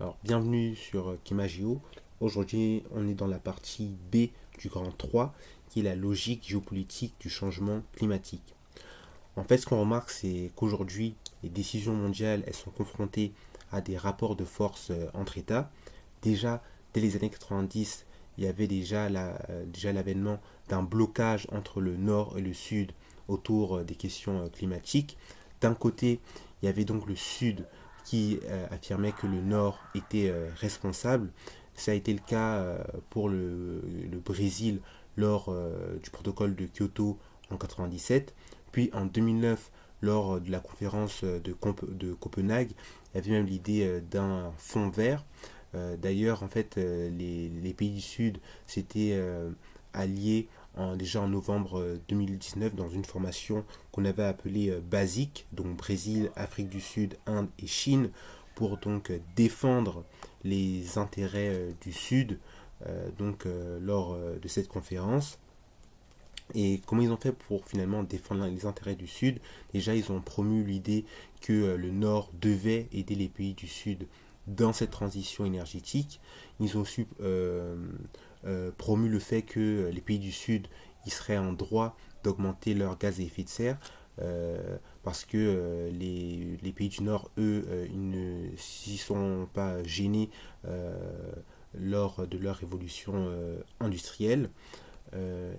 Alors, bienvenue sur Kimagio. Aujourd'hui, on est dans la partie B du grand 3, qui est la logique géopolitique du changement climatique. En fait, ce qu'on remarque, c'est qu'aujourd'hui, les décisions mondiales, elles sont confrontées à des rapports de force entre États. Déjà, dès les années 90, il y avait déjà l'avènement d'un blocage entre le nord et le sud autour des questions climatiques. D'un côté, il y avait donc le sud qui affirmait que le nord était responsable. Ça a été le cas pour le Brésil lors du protocole de Kyoto en 97. Puis en 2009, lors de la conférence de Copenhague, il y avait même l'idée d'un fonds vert. D'ailleurs, en fait, les pays du Sud s'étaient alliés déjà en novembre 2019 dans une formation qu'on avait appelée BASIC, donc Brésil, Afrique du Sud, Inde et Chine, pour donc défendre les intérêts du Sud lors de cette conférence. Et comment ils ont fait pour finalement défendre les intérêts du Sud? Déjà, ils ont promu l'idée que le Nord devait aider les pays du Sud dans cette transition énergétique. Ils ont aussi promu le fait que les pays du Sud ils seraient en droit d'augmenter leurs gaz à effet de serre parce que les pays du Nord, eux, ils ne s'y sont pas gênés lors de leur évolution industrielle.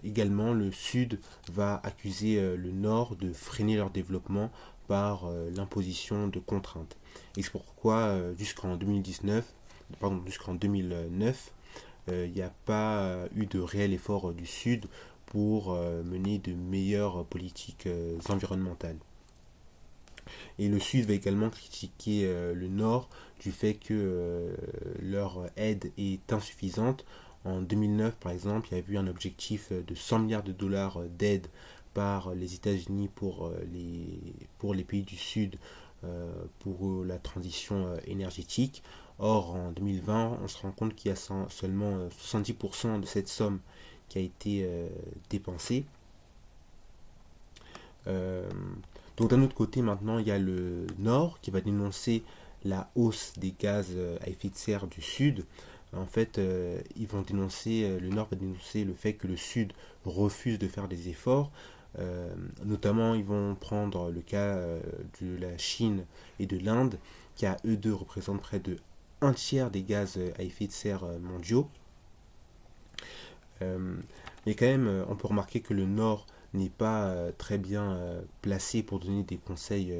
Également, le Sud va accuser le Nord de freiner leur développement par l'imposition de contraintes. Et c'est pourquoi jusqu'en 2009, il n'y a pas eu de réel effort du Sud pour mener de meilleures politiques environnementales. Et le Sud va également critiquer le Nord du fait que leur aide est insuffisante. En 2009, par exemple, il y a eu un objectif de 100 milliards de dollars d'aide par les États-Unis pour les pays du Sud pour la transition énergétique. Or, en 2020, on se rend compte qu'il y a seulement 70% de cette somme qui a été dépensée. Euh, donc d'un autre côté, maintenant, il y a le Nord qui va dénoncer la hausse des gaz à effet de serre du Sud. En fait, le Nord va dénoncer le fait que le Sud refuse de faire des efforts. Notamment, ils vont prendre le cas de la Chine et de l'Inde, qui à eux deux représentent près de un tiers des gaz à effet de serre mondiaux. Euh, mais quand même, on peut remarquer que le Nord n'est pas très bien placé pour donner des conseils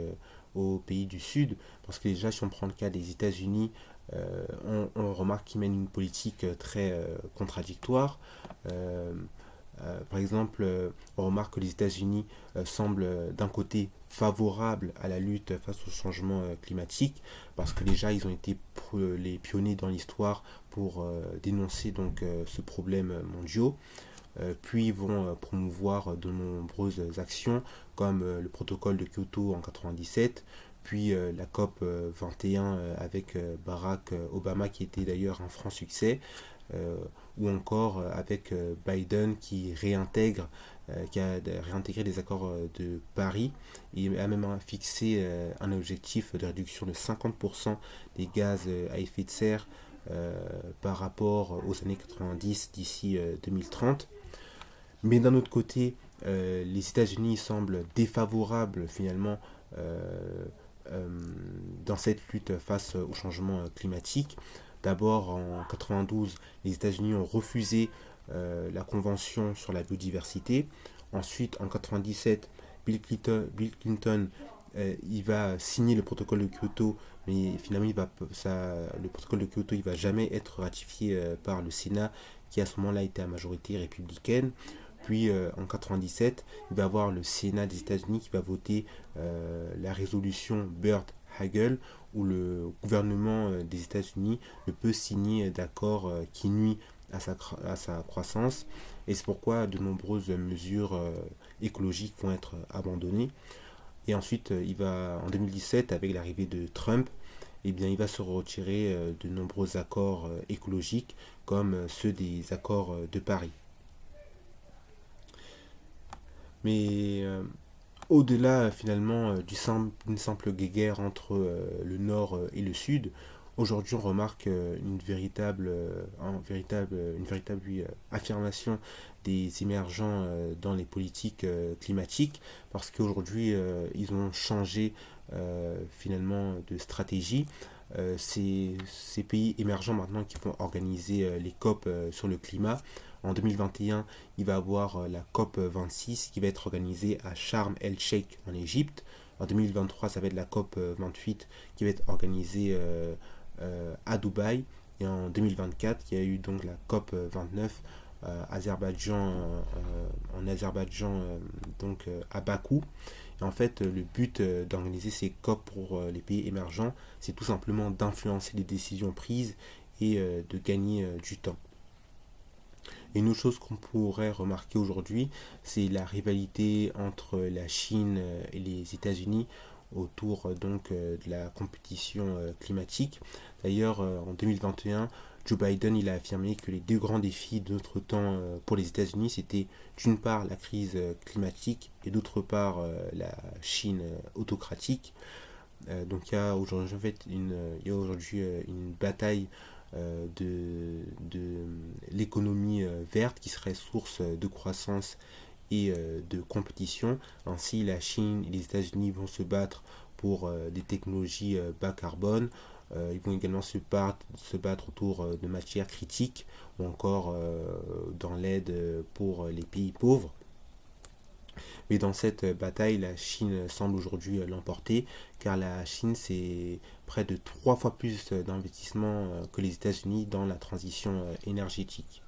aux pays du Sud, parce que déjà, si on prend le cas des États-Unis, on remarque qu'ils mènent une politique très contradictoire. Euh, Par exemple, on remarque que les États-Unis semblent d'un côté favorables à la lutte face au changement climatique, parce que déjà ils ont été les pionniers dans l'histoire pour dénoncer ce problème mondial. Puis ils vont promouvoir de nombreuses actions comme le protocole de Kyoto en 97, puis la COP 21 avec Barack Obama qui était d'ailleurs un franc succès, euh, ou encore avec Biden qui a réintégré les accords de Paris et a même fixé un objectif de réduction de 50% des gaz à effet de serre par rapport aux années 90 d'ici 2030. Mais d'un autre côté, les États-Unis semblent défavorables finalement euh, euh, dans cette lutte face au changement climatique. D'abord, en 92, les États-Unis ont refusé la Convention sur la biodiversité. Ensuite, en 97, Bill Clinton il va signer le protocole de Kyoto, mais finalement, le protocole de Kyoto il va jamais être ratifié par le Sénat, qui à ce moment-là était à majorité républicaine. Puis en 97, il va y avoir le Sénat des États-Unis qui va voter la résolution Byrd-Hagel, où le gouvernement des États-Unis ne peut signer d'accords qui nuit à sa croissance. Et c'est pourquoi de nombreuses mesures écologiques vont être abandonnées. Et ensuite, en 2017, avec l'arrivée de Trump, eh bien, il va se retirer de nombreux accords écologiques, comme ceux des accords de Paris. Mais au-delà finalement d'une simple guerre entre le nord et le sud, Aujourd'hui, on remarque une véritable affirmation des émergents dans les politiques climatiques, parce qu'aujourd'hui, ils ont changé finalement de stratégie. Ces pays émergents maintenant qui vont organiser les COP sur le climat. En 2021, il va y avoir la COP 26 qui va être organisée à Sharm el-Sheikh en Égypte. En 2023, ça va être la COP 28 qui va être organisée à Dubaï. Et en 2024, il y a eu donc la COP 29 en Azerbaïdjan, à Bakou. Et en fait, le but d'organiser ces COP pour les pays émergents, c'est tout simplement d'influencer les décisions prises et de gagner du temps. Et une autre chose qu'on pourrait remarquer aujourd'hui, c'est la rivalité entre la Chine et les États-Unis autour de la compétition climatique. D'ailleurs, en 2021, Joe Biden il a affirmé que les deux grands défis de notre temps pour les États-Unis, c'était d'une part la crise climatique et d'autre part la Chine autocratique. Donc il y a aujourd'hui une bataille de l'économie verte qui serait source de croissance et de compétition. Ainsi, la Chine et les États-Unis vont se battre pour des technologies bas carbone. Ils vont également se battre autour de matières critiques ou encore dans l'aide pour les pays pauvres. Mais dans cette bataille, la Chine semble aujourd'hui l'emporter, car la Chine, c'est près de 3 fois plus d'investissement que les États-Unis dans la transition énergétique.